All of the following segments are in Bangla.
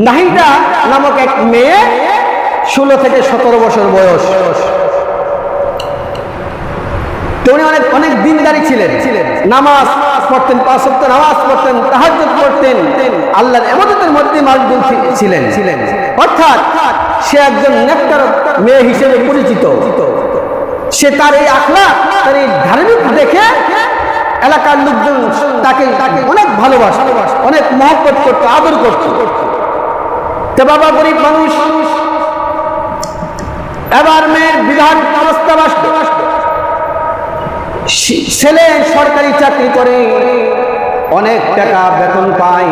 নাহিদা নামক এক মেয়ে 16 থেকে 17 বছর বয়স। উনি অনেক দিনদারি ছিলেন, নামাজ পড়তেন, 5 ওয়াক্ত নামাজ পড়তেন, তাহাজ্জুদ পড়তেন, আল্লাহর ইবাদতের মধ্যে মশগুল ছিলেন। অর্থাৎ সে একজন নেককার মেয়ে হিসেবে পরিচিত। সে তার এই আখলাক, তার এই ধার্মিক দেখে এলাকার লোকজন তাকে অনেক ভালোবাসত, অনেক মহব্বত করত, আদর করত। তো বাবা গরিব মানুষ, এবার মেয়ের বিধান অবস্থা বাসত। ছেলে সরকারি চাকরি করে, অনেক টাকা বেতন পায়।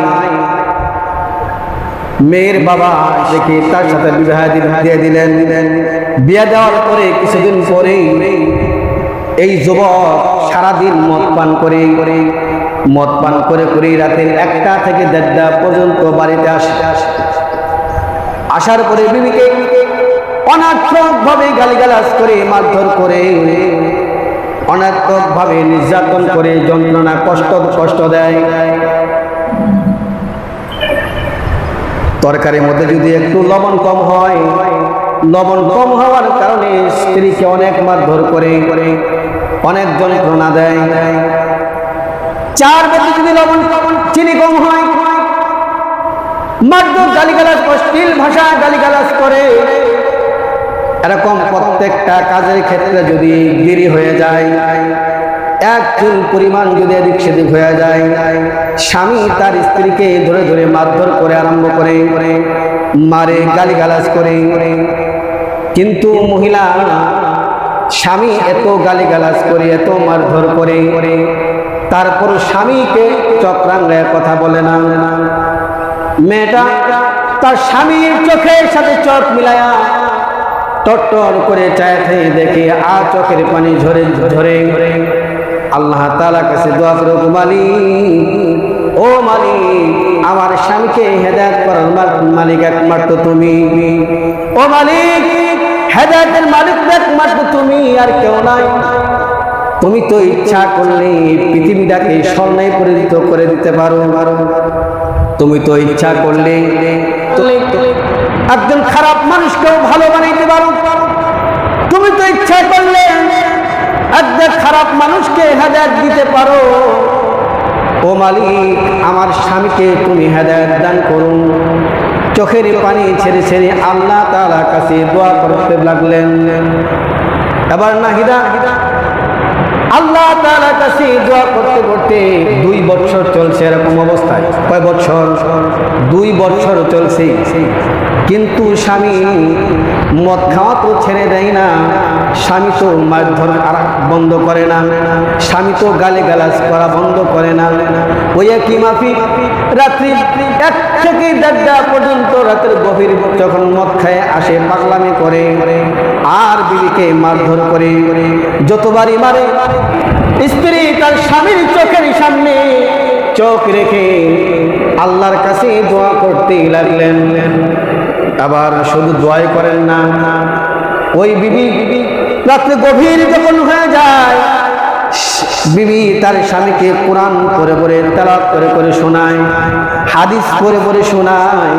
মেয়ের বাবা দেখে তার সাথে বিবাহ দিয়ে দিলেন। বিয়ে দেওয়ার পরে কিছুদিন পরে এই যুবক সারাদিন মদ পান করে রাতের 1টা থেকে 1:30 পর্যন্ত বাড়িতে আসার পরে বিবিকে অনার্থকভাবে গালিগালাজ করে, মারধর করে, অনার্থকভাবে নির্যাতন করে, যন্ত্রণা কষ্ট দেয়। তরকারির মধ্যে যদি একটু লবণ কম হয়, লবণ কম হওয়ার কারণে স্ত্রীকে অনেক মারধর করে, অনেক যন্ত্রণা দেয়। চার মধ্যে যদি লবণ চিনি কম হয়, মারধর, গালিগালাজ, অশ্লীল ভাষা গালিগালাজ করে। এরকম প্রত্যেকটা কাজের ক্ষেত্রে যদি দেরি হয়ে যায়, এক চুল পরিমাণ যদি এদিক সেদিক হয়ে যায়, স্বামী তার স্ত্রীকে ধরে ধরে মারধর করে আরম্ভ করে, মারে, গালিগালাজ করে। কিন্তু মহিলা, স্বামী এত গালিগালাজ করে, এত মারধর করে, তারপর স্বামীকে চক্রাঙ্গায় কথা বলে না। মেয়েটা তার স্বামীর চোখের সাথে চোখ মিলায়া টট্টর করে চায় দেখে আর চোখের পানি ঝরে আল্লাহ তাআলার কাছে দোয়া করে, ও মালিক, আমার স্বামীকে হেদায়েত করার মালিক একমাত্র তুমি। ও মালিক, হেদায়েতের মালিক একমাত্র তুমি, আর কেউ নাই। তুমি তো ইচ্ছা করলে পৃথিবীটাকে স্বর্ণে পরিণত করে দিতে পারো। তুমি তো ইচ্ছা করলে একজন খারাপ মানুষকেও ভালো বানাইতে পারো। তুমি তো ইচ্ছা করলে একজন খারাপ মানুষকে হেদায়েত দিতে পারো। ও মালিক, আমার স্বামীকে তুমি হেদায়েত দান করুন। চোখের পানি ছেড়ে ছেড়ে আল্লাহ তাআলার কাছে দোয়া করতে লাগলেন। এবার নাহিদা আল্লাহ তাআলার কাছে দোয়া করতে করতে 2 বছর চলছে এরকম অবস্থায়। কয় বছর? 2 বছর চলছে। কিন্তু স্বামী মদ খাওয়া তো ছেড়ে দেয় না, স্বামী তো মারধর বন্ধ করে না, স্বামী তো গালিগালাজ করা বন্ধ করে না। ওই একই মাফিক রাত্রি 1 থেকে 1:30 পর্যন্ত, রাতের গভীর যখন মদ খায় আসে, পাগলামি করে আর বিবিকে মারধর করে। যতবারই মারে, স্ত্রী তার স্বামীর চোখের সামনে চোখ রেখে আল্লাহর কাছে দোয়া করতে লাগলেন। আবার শুধু দোয়াই করেন না, ওই বিবি রাত্রে গভীর যখন হয়ে যায়, বিবি তার স্বামীকে কোরআন পড়ে পড়ে তেলাওয়াত করে করে শোনায়, হাদিস পড়ে পড়ে শোনায়,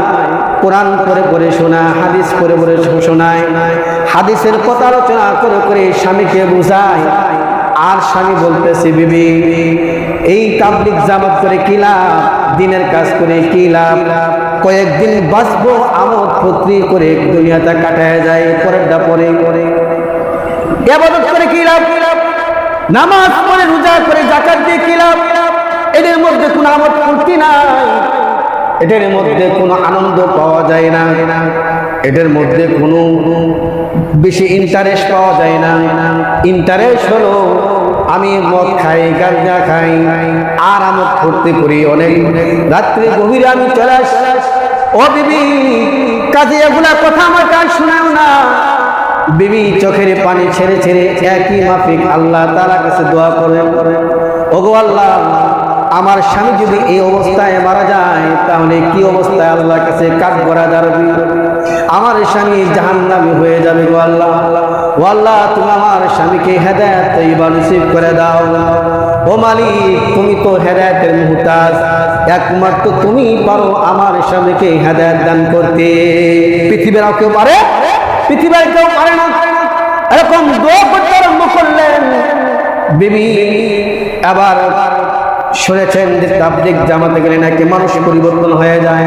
কোরআন পড়ে পড়ে শোনায়, হাদিস পড়ে পড়ে শোনায়, হাদিসের কথা আলোচনা করে করে স্বামীকে বুঝায়। আর স্বামী বলতেছে, বিবি এই তাবলীগ জামাত করে কি লাভ, দিনের কাজ করে কি লাভ, কয়েকদিন বাঁচবো, আমোদ ফুর্তি করে দুনিয়াটা কাটায় যায়, পরেরটা পরে ইবাদত করে কি লাভ, নামাজ পড়ে রোজা করে যাকাত দিয়ে কি লাভ, এদের মধ্যে কোনো আমোদ ফুর্তি নাই, এদের মধ্যে কোনো আনন্দ পাওয়া যায় না, এদের মধ্যে কোনো বেশি ইন্টারেস্ট পাওয়া যায় না। ইন্টারেস্ট হলো আমি মদ খাই, গাঁজা খাই, আর আমোদ ফুর্তি করি অনেক, রাত্রে গভীরে আমি চলে আসি। ও বিবি, কাজে এগুলা কথা আমার কান শোনাও না। বিবি চোখের পানি ছেড়ে ছেড়ে একই মাফিক আল্লাহ তাআলার কাছে দোয়া করে, ওগো আল্লাহ, আমার স্বামী যদি এই অবস্থায় মারা যায় তাহলে কি অবস্থায় আল্লাহর কাছে কাজ করা যাবে? আমার স্বামী জাহান্নামী হয়ে যাবে গো আল্লাহ। ও আল্লাহ, তুমি আমার স্বামীকে হেদায়েত তৈবা নসিব করে দাও। ও মালিক, তুমি তো হেদায়েতের মুহতাজ, একমাত্র তুমি পারো আমার স্বামীকে হেদায়েত দান করতে। পৃথিবীর আর কেউ পারে? পৃথিবীর কেউ পারে না। এরকম দোয়া করতে আরম্ভ করলেন। বিবি আবার শুনেছেন যে তাবলীগ জামাতে গেলে নাকি মানুষ পরিবর্তন হয়ে যায়।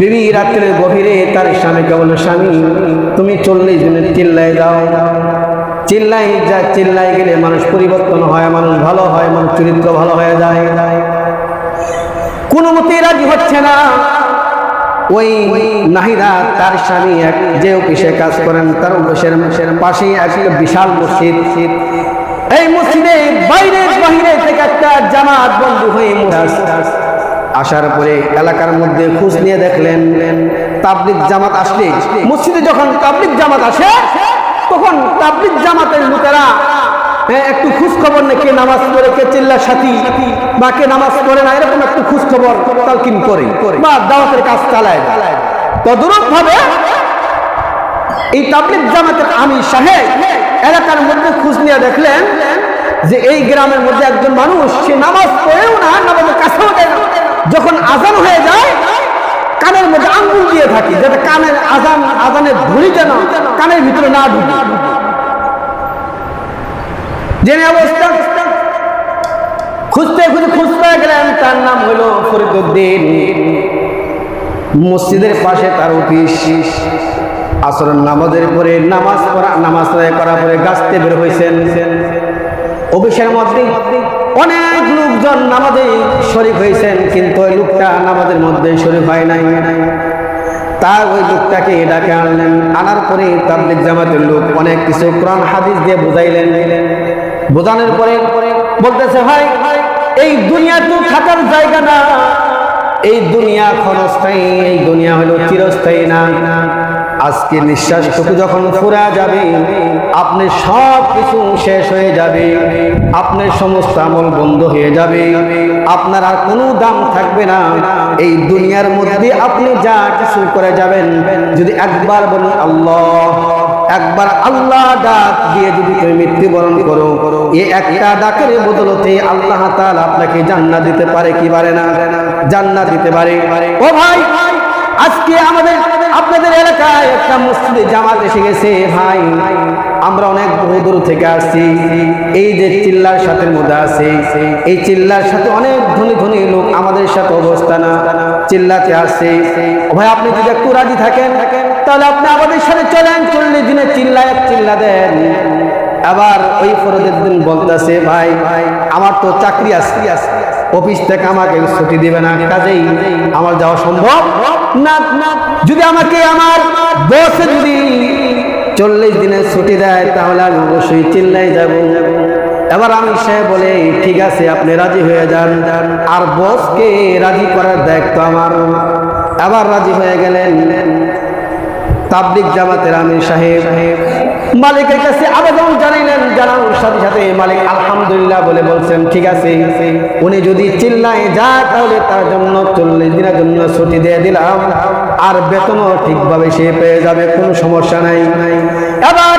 বিবি রাত্রের গভীরে তার স্বামীকে বলল, স্বামী তুমি 40 দিনের চিল্লায় যাও। চিল্লাই গেলে মানুষ পরিবর্তন হয়, মানুষ ভালো হয়, মানুষ চরিত্র ভালো হয়ে যায়। কোনো মতেই রাজি হচ্ছে না। ওই নাহিদা তার স্বামী যে অফিসে কাজ করেন তার অফিসের পাশেই একটা বিশাল মসজিদ। এই মসজিদে বাইরে থেকে একটা জামাত বন্ধু হয়ে আসার পরে এলাকার মধ্যে খোঁজ নিয়ে দেখলেন তাবলীগ জামাত আসলে, মসজিদে যখন তাবলীগ জামাত আসে তখন তাবলীগ জামাতের লোকেরা একটু খোঁজ খবর নেই, কে নামাজ পড়ে, কে চিল্লার সাথী বা কে নামাজ পড়ে না, এরকম একটু খোঁজ খবর তালকিন করে বা দাওয়াতের কাজ চালায়। তদরূপ ভাবে এই তাবলীগ জামাতের আমির সাহেব এলাকার মধ্যে খোঁজ নিয়ে দেখলেন যে এই গ্রামের মধ্যে একজন মানুষ, সে নামাজ পড়েও না, নামাজের কাছেও দেয় না, যখন আজান হয়ে যায় কানের মধ্যে আঙ্গুল দিয়ে থাকে যাতে কানের আজানের ধরি যেন কানের ভিতরে না ঢুকে। জেনে অবস্থা খুঁজতে গেলেন, তার নাম হলো ফরিদউদ্দিন। মসজিদের পাশে তার অফিস। আসরের নামাজের পরে নামাজ করার পরে গাছতে বের হয়েছেন। অফিসের মধ্যে অনেক লোকজন নামাজে শরীক হয়েছেন, কিন্তু ওই লোকটা নামাজের মধ্যে শরীক হয় নাই। তার ওই লোকটাকে ডাকে আনলেন। আনার পরে তাবলীগ জামাতের লোক অনেক কিছু কোরআন হাদিস দিয়ে বুঝাইলেন। বোঝানোর পরে বলতেছে, ভাই এই দুনিয়া তো থাকার জায়গা না, এই দুনিয়া ক্ষণস্থায়ী, এই দুনিয়া হলো চিরস্থায়ী না। আজকে নিঃশ্বাসটুকু যখন ফুরা যাবে, আপনার সব কিছু শেষ হয়ে যাবে, আপনার সমস্ত আমল বন্ধ হয়ে যাবে, আপনার আর কোনো দাম থাকবে না। এই দুনিয়ার মধ্যে আপনি যা কিছু করে যাবেন, যদি একবার বলেন আল্লাহ, একবার আল্লাহ ডাক দিয়ে যদি তুমি মৃত্যুবরণ করো, এই একটা ডাকের বদলতে আল্লাহ তাআলা আপনাকে জান্নাত দিতে পারে কি পারে না? জান্নাত দিতে পারে। ও ভাই, আজকে আপনাদের এলাকায় একটা মসজিদে জামাত এসে গেছে। ভাই, আমরা অনেক দূর থেকে আসছি। এই যে চিল্লার সাথে মধ্যে আছে, এই চিল্লার সাথে অনেক ধনী লোক আমাদের সাথে অবস্থান চিল্লাতে আসছে। ভাই, আপনি যদি একটু রাজি থাকেন তাহলে আপনি আমাদের সাথে চলেন, 40 দিনে চিল্লা দেন। আবার ওই ফরিদউদ্দিন বলতেছে, ভাই আমার তো চাকরি আছে, অফিস থেকে আমাকে ছুটি দিবে না, কাজেই আমার যাওয়া সম্ভব না। যদি আমাকে আমার বসে যদি 40 দিনের ছুটি দেয় তাহলে আমি অবশ্যই চিল্লাই যাব। এবার আমি সে বলে, ঠিক আছে আপনি রাজি হয়ে যান, আর বসকে রাজি করার দায়িত্ব আমার। আবার রাজি হয়ে গেলেন তাবলীগ জামাতের আমির সাহেব। মালিকের কাছে আবেদন জানাইলেন। জানানোর সাথে সাথে মালিক আলহামদুলিল্লাহ বলে বলছেন, ঠিক আছে, উনি যদি চিল্লায় যায় তাহলে তার জন্য 40 দিনের জন্য ছুটি দিয়ে দিলাম, আর বেতনও ঠিকভাবে সে পেয়ে যাবে, কোনো সমস্যা নাই। এবার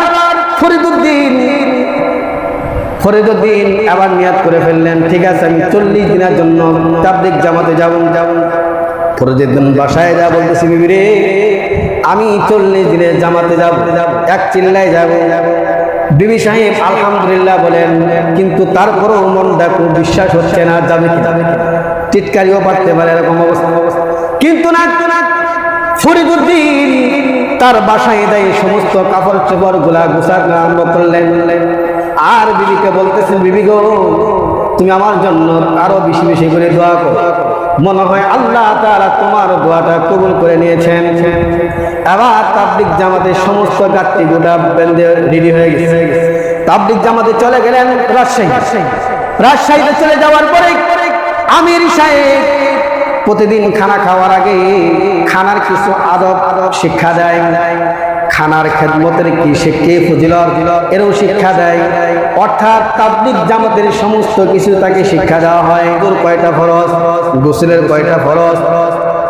ফরিদউদ্দিন আবার নিয়াত করে ফেললেন, ঠিক আছে আমি 40 দিনের জন্য তাবলীগ জামাতে যাব। ফরিদউদ্দিন বাসায় যা বলতেছি, বিবি রে, আমি 40 দিনের জামাতে যাব, এক চিল্লায় যাব। বিবি সাহেব আলহামদুলিল্লাহ বলেন, কিন্তু তারপরও মনটা খুব বিশ্বাস হচ্ছে না, যাবে কি টিটকারিও পারতে পারে এরকম অবস্থা। কিন্তু না, ফরিদউদ্দিন তার বাসায় দেয় সমস্ত কাপড় চোপড় গুলা গোছাতে আরম্ভ করলেন। আর বিবিকে বলতেছেন, বিবি গো, তুমি আমার জন্য আরো বেশি বেশি করে দোয়া করো, মনে হয় আল্লাহ তাআলা তোমার দোয়াটা কবুল করে নিয়েছেন। এবার তাবলীগ জামাতের সমস্ত গাত্তি গোটা বেঁধে রেডি হয়ে গেছে। তাবলীগ জামাতে চলে গেলেন রাজশাহীতে চলে যাওয়ার পরে আমির সাহেব প্রতিদিন খানা খাওয়ার আগে খানার কিছু আদব শিক্ষা দেয়। খানার খেদমতের কি কে ফজিলত এরও শিক্ষা দেয়। অর্থাৎ তাবলীগ জামাতের সমস্ত কিছু তাকে শিক্ষা দেওয়া হয়। ওর কয়টা ফরজ, গোসলের কয়টা ফরজ,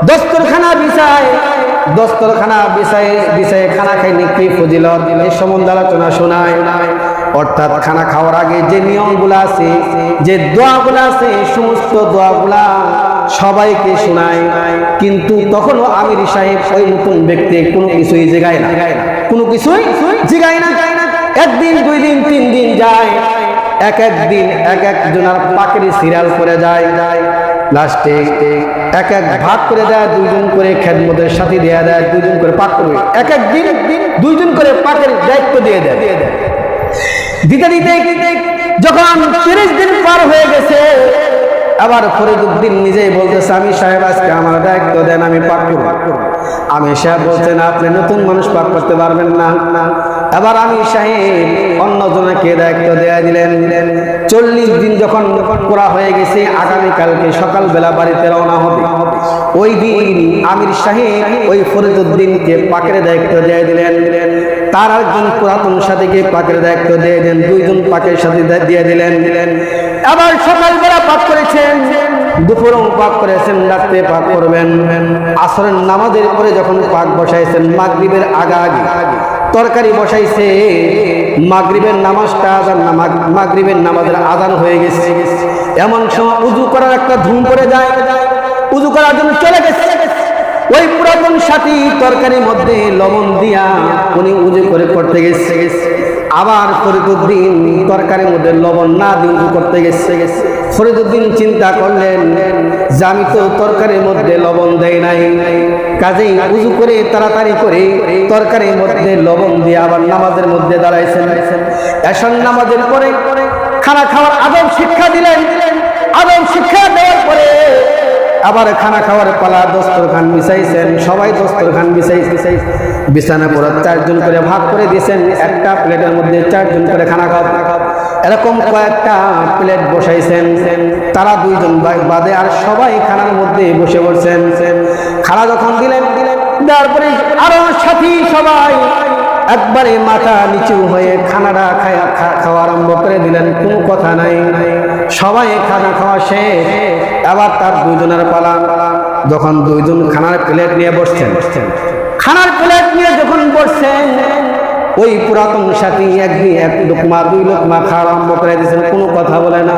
দস্তরখানা বিছায়ে খানা খাইলে কি ফজিলত এই সম্বন্ধে আলোচনা শোনায়। অর্থাৎ খানা খাওয়ার আগে যে নিয়মগুলো আছে, যে দোয়াগুলো আছে, সমস্ত দোয়াগুলা সবাইকে শোনায়। কিন্তু তখনও আমির সাহেব ওই নতুন ব্যক্তি কোনো কিছুই জিগায় না, কোনো কিছুই জিগায় না। একদিন, 2 দিন, 3 দিন যায়, একদিন একজনের পাকের সিরিয়াল করে যায়। লাস্টে এক ভাগ করে দেয়, 2 জন করে খেদমতের সাথে দেয়া দেয়, 2 জন করে পাক করবে। একদিন 2 জন করে পাকের দায়িত্ব দিয়ে দেয়। দিতে যখন 30 দিন পার হয়ে গেছে, আবার ফরিদউদ্দিন নিজেই বলতেছে, আমি সাহেব আজকে আমার দায়িত্ব দেন, আমি পাক করব। আমি সাহেব বলছেন, আপনি নতুন মানুষ পাক করতে পারবেন না। এবার আমি সাহেব অন্যজনকে দায়িত্ব দেয়া দিলেন। 40 দিন যখন করা হয়ে গেছে, আগামীকালকে সকালবেলা বাড়িতে রওনা হবে। ওই দিন আমির সাহেব ওই ফরিদউদ্দিনকে পাকের দায়িত্ব দিয়ে দিলেন। তার একজন পুরাতন সাথীকে পাকের দায়িত্ব দিয়ে দেন, 2 জন পাকের সাথী দিয়ে দিলেন। আবার সকালবেলা পাক করেছেন, দুপুরও পাক করেছেন, রাত্রে পাক করবেন। আসরের নামাজের পরে যখন পাক বসাইছেন, মাগরিবের আগে তরকারি বসাইছে, মাগরিবের নামাজটা আজান, মাগরিবের নামাজের আজান হয়ে গেছে। এমন সময় উযু করার একটা ধুম পড়ে যায়, উযু করার জন্য চলে গেছে। ওই পুরাতন সাথী তরকারির মধ্যে লবণ দিয়া উনি উযু করে করতে গেছে। আবার ফরিদউদ্দিন তরকারির মধ্যে লবণ না দিয়ে উযু করতে গেছে। ফরিদউদ্দিন চিন্তা করলেন যে আমি তো তরকারির মধ্যে লবণ দেই নাই, কাজেই উযু করে তাড়াতাড়ি করে তরকারির মধ্যে লবণ দিয়ে আবার নামাজের মধ্যে দাঁড়াইছেন। এশার নামাজের পরে খানা খাওয়ার আদব শিক্ষা দিলেন। আদব শিক্ষা দেওয়ার পরে আবার খানা খাওয়ার পালা, দস্তরখান বিছাইছেন। সবাই দস্তরখান বিছানা পড়া 4 জন করে ভাগ করে দিয়েছেন। একটা প্লেটের মধ্যে 4 জন করে খানা খাওয়া, এরকম কয়েকটা প্লেট বসাইছেন। তারা 2 জন বাদে আর সবাই খানার মধ্যে বসে পড়ছেন। খানা যখন দিলেন, তারপরে আরো সাথী সবাই একবারে মাথা নিচু হয়ে খানাটা খাওয়া আরম্ভ করে দিলেন। কোনো কথা নাই, সবাই খানা খাওয়া শেষ। আবার তার 2 জনের পালা। যখন 2 জন খানার প্লেট নিয়ে বসছেন, খানার প্লেট নিয়ে যখন বসছেন, ওই পুরাতন সাথী এক লোকমা 2 লোকমা খাওয়া আরম্ভ করে দিয়েছেন, কোনো কথা বলে না।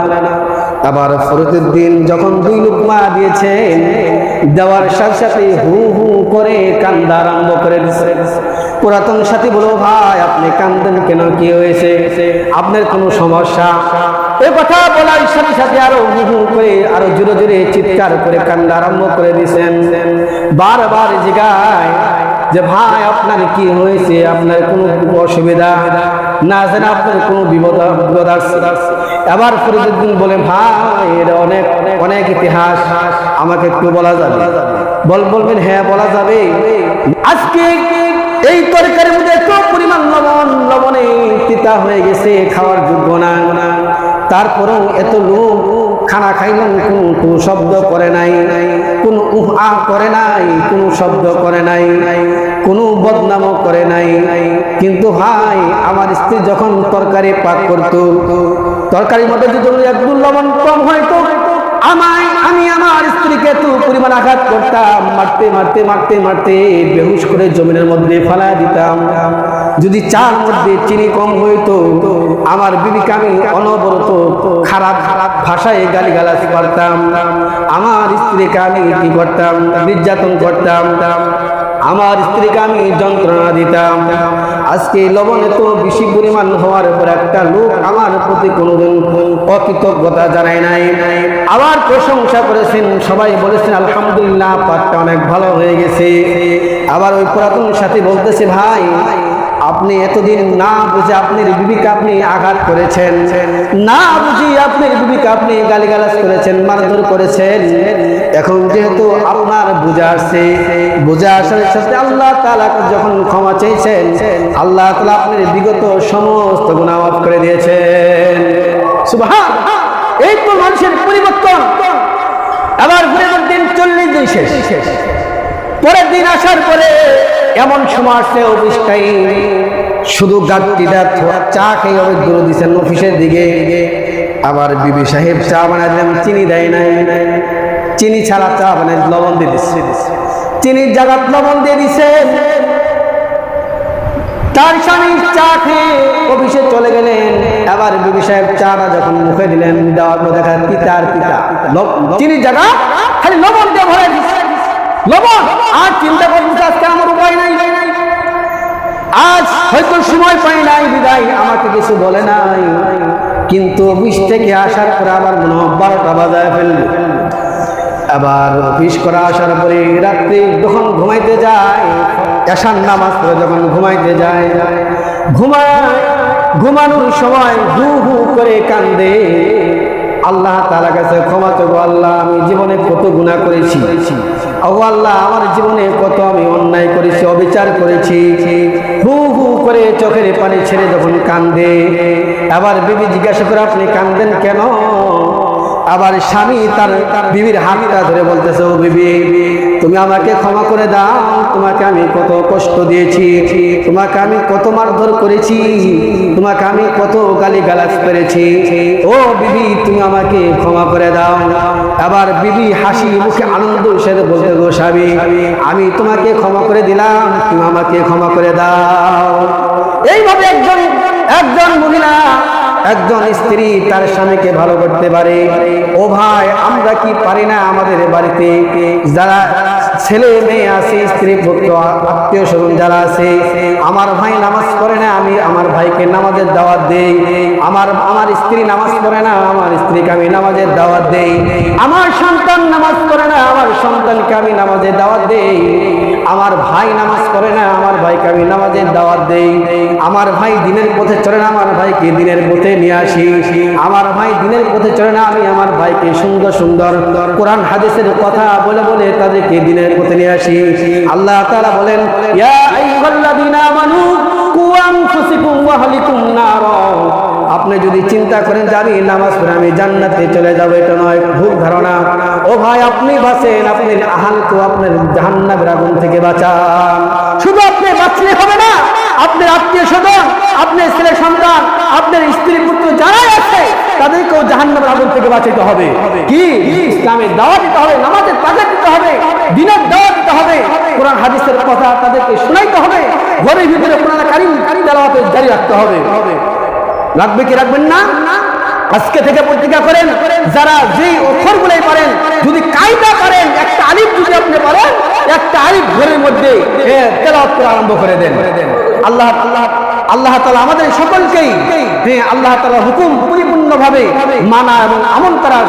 আবার ফরিদউদ্দিন যখন 2 লোকমা দিয়েছেন, দেওয়ার সাথে সাথে হু হু করে কান্দা আরম্ভ করে দিয়েছেন। পুরাতন সাথী বলো, ভাই আপনি কান্দেন কেন, কি হয়েছে, আপনার কোনো সমস্যা? এই কথা বলার সাথে সাথে আরো হু হু করে আরো জোরে জোরে চিৎকার করে কান্না আরম্ভ করে দিয়েছেন। বারবার জিজ্ঞায় যে ভাই আপনার কি হয়েছে, আপনার কোনো অসুবিধা না জানা, আপনার কোনো বিপদ আসছে? এবার ফরিদউদ্দিন বলে, ভাই এটা অনেক অনেক ইতিহাস, আমাকে একটু বলা যাবে? বলবেন হ্যাঁ বলা যাবে। আজকে এই তরকারির মধ্যে এত পরিমাণ লবণে তিতা হয়ে গেছে, খাওয়ার যোগ্য না। তারপরেও এত লোক খানা খাইলেন, কোনো শব্দ করে নাই, কোনো উহা করে নাই, কোনো শব্দ করে নাই, কোনো বদনামও করে নাই। কিন্তু ভাই আমার স্ত্রী যখন তরকারি পাক করত, তরকারির মধ্যে যদি একটু লবণ কম হয়তো আমি আমার স্ত্রীকে এত পরিমাণ আঘাত করতাম, মারতে বেহুশ করে জমিনের মধ্যে ফেলা দিতাম। যদি চার মধ্যে চিনি কম হইতো, আমার বিবিকে আমি অনবরত খারাপ ভাষায় গালিগালাজ করতাম। আমার স্ত্রীকে আমি কি করতাম, নির্যাতন করতাম, আমার স্ত্রীকে আমি যন্ত্রণা দিতাম। আজকে লবণ এত বেশি পরিমাণ হওয়ার পর একটা লোক আমার প্রতি কোনোদিন অকৃতজ্ঞতা জানায় নাই, আবার প্রশংসা করেছেন। সবাই বলেছেন আলহামদুলিল্লাহ, পাকটা অনেক ভালো হয়ে গেছে। আবার ওই পুরাতন সাথী বলতেছে, ভাই আপনি এতদিন না বুঝে আপনার বিবিকে আপনি আঘাত করেছেন, না বুঝি আপনার বিবিকে আপনি গালিগালাজ করেছেন, মারধর করেছেন। এখন যেহেতু আপনার বুঝে আসছে, বুঝে আসার সাথে আল্লাহ তাআলা যখন ক্ষমা চাইছেন, আল্লাহ তাআলা আপনার বিগত সমস্ত গুনাহ মাফ করে দিয়েছেন। সুবহানাল্লাহ। এই তো মানুষের পরিবর্তন। আবার ফরিদউদ্দিন 40 দিন শেষ, পরের দিন আসার পরে এমন সময় আসছে অফিস টাইম, শুধু গাড়িটা চা খেয়ে অনেক দূরে দিচ্ছেন অফিসের দিকে। আবার বিবি সাহেব চা বানাইলেন, চিনি দেয় নাই, চিনি ছাড়া চা বানাই লবণ দিয়ে দিচ্ছে, চিনির জায়গায় লবণ দিয়ে দিছে। তার স্বামী চা খেয়ে অফিসে চলে গেলেন। আবার বিবি সাহেব চাটা যখন মুখে দিলেন, দেওয়ার পর দেখা পিতা আর পিতা, চিনির জায়গা খালি লবণ দিয়ে ভরে দিচ্ছে, লবণ। আর চিন্তা করবো আজকে আমার উপায় নাই, আজ হয়তো সময় পাই নাই বিদায় আমাকে কিছু বলে নাই, কিন্তু অফিস থেকে আসার পরে আবার মনে হয় 12টা বাজায় ফেলবে। আবার অফিস করে আসার পরে রাত্রে যখন ঘুমাইতে যায়, এশার নামাজ পড়ে যখন ঘুমাইতে যায়, ঘুমানোর সময় হু হু করে কান্দে। আল্লাহ তাআলার কাছে ক্ষমা চাইবো, আল্লাহ আমি জীবনে কত গুনাহ করেছি, ও আল্লাহ আমার জীবনে কত আমি অন্যায় করেছি, অবিচার করেছি। হু হু করে চোখের পানি ছেড়ে যখন কান্দে, আবার বিবি জিজ্ঞাসা করে আপনি কান্দেন কেন? আবার স্বামী তার বিবির হাতটা ধরে বলতেছে, ও বিবি তুমি আমাকে ক্ষমা করে দাও, তোমাকে আমি কত কষ্ট দিয়েছি, তোমাকে আমি কত মারধর করেছি, তোমাকে আমি কত গালিগালাজ করেছি, ও বিবি তুমি আমাকে ক্ষমা করে দাও। আবার বিবি হাসি মুখে আনন্দ সাথে বলতে, গো স্বামী আমি তোমাকে ক্ষমা করে দিলাম, তুমি আমাকে ক্ষমা করে দাও। এইভাবে একজন মহিলা, একজন স্ত্রী তার স্বামীকে ভালো করতে পারে। ও ভাই আমরা কি পারি না? আমাদের বাড়িতে যারা ছেলে মেয়ে আছে, স্ত্রী পুত্র আত্মীয় স্বজন যারা আছে, আমার ভাই নামাজ পড়ে না, আমি আমার ভাইকে নামাজের দাওয়াত দেই। আমার স্ত্রী নামাজ পড়ে না, আমার স্ত্রীকে আমি নামাজের দাওয়াত দেই। আমার সন্তান নামাজ পড়ে না, আমার সন্তানকে আমি নামাজের দাওয়াত দেই। আমার ভাই নামাজ পড়ে না, আমার ভাইকে আমি নামাজের দাওয়াত দেই। আমার ভাই দিনের পথে চলে না, আমার ভাইকে দিনের পথে নিয়ে আসি। আমার ভাই দিনের পথে চলে না, আমি আমার ভাইকে সুন্দর সুন্দর কোরআন হাদিসের কথা বলে বলে তাদেরকে দিনের পথে নিয়ে আসি। আল্লাহ তাআলা বলেন, ইয়া আইয়ুহাল্লাযীনা আমানু কু আনফুসাকুম ওয়া আহলিকুম নার। আপনি যদি চিন্তা করেন যে আমি নামাজ পড়ে আমি জান্নাতে চলে যাব, এটা নয়, ভুল ধারণা। ও ভাই আপনি বাঁচেন, আপনি আহলকে আপনার জাহান্নামের আগুন থেকে বাঁচান। শুধু আপনি বাঁচলে হবে না, আপনার আত্মীয় স্বজন, আপনার ছেলে সন্তান, আপনার স্ত্রী পুত্র যারাই আছে তাদেরকেও জাহান্নামের আগুন থেকে বাঁচাতে হবে। কি? ইসলামের দাওয়াত দিতে হবে, নামাজের তাজাক দিতে হবে, দ্বীনের দাওয়াত দিতে হবে, কোরআন হাদিসের কথা তাদেরকে শোনাইতে হবে, ঘরের ভিতরে কোরআন কারীম তেলাওয়াত জারি রাখতে হবে। রাখবে কি রাখবেন না? আজকে থেকে প্রতিজ্ঞা করেন, যারা যেই অক্ষরগুলোই পারেন, যদি কায়দা পারেন, একটা আলিফ যদি আপনি পারেন, একটা আলিফ ঘরের মধ্যে তেলাওয়াত করা আরম্ভ করে দেন। আল্লাহ তাআলা আমাদের সকলকেই আল্লাহ তাআলার হুকুম পরিপূর্ণভাবে মানা এবং আমল করার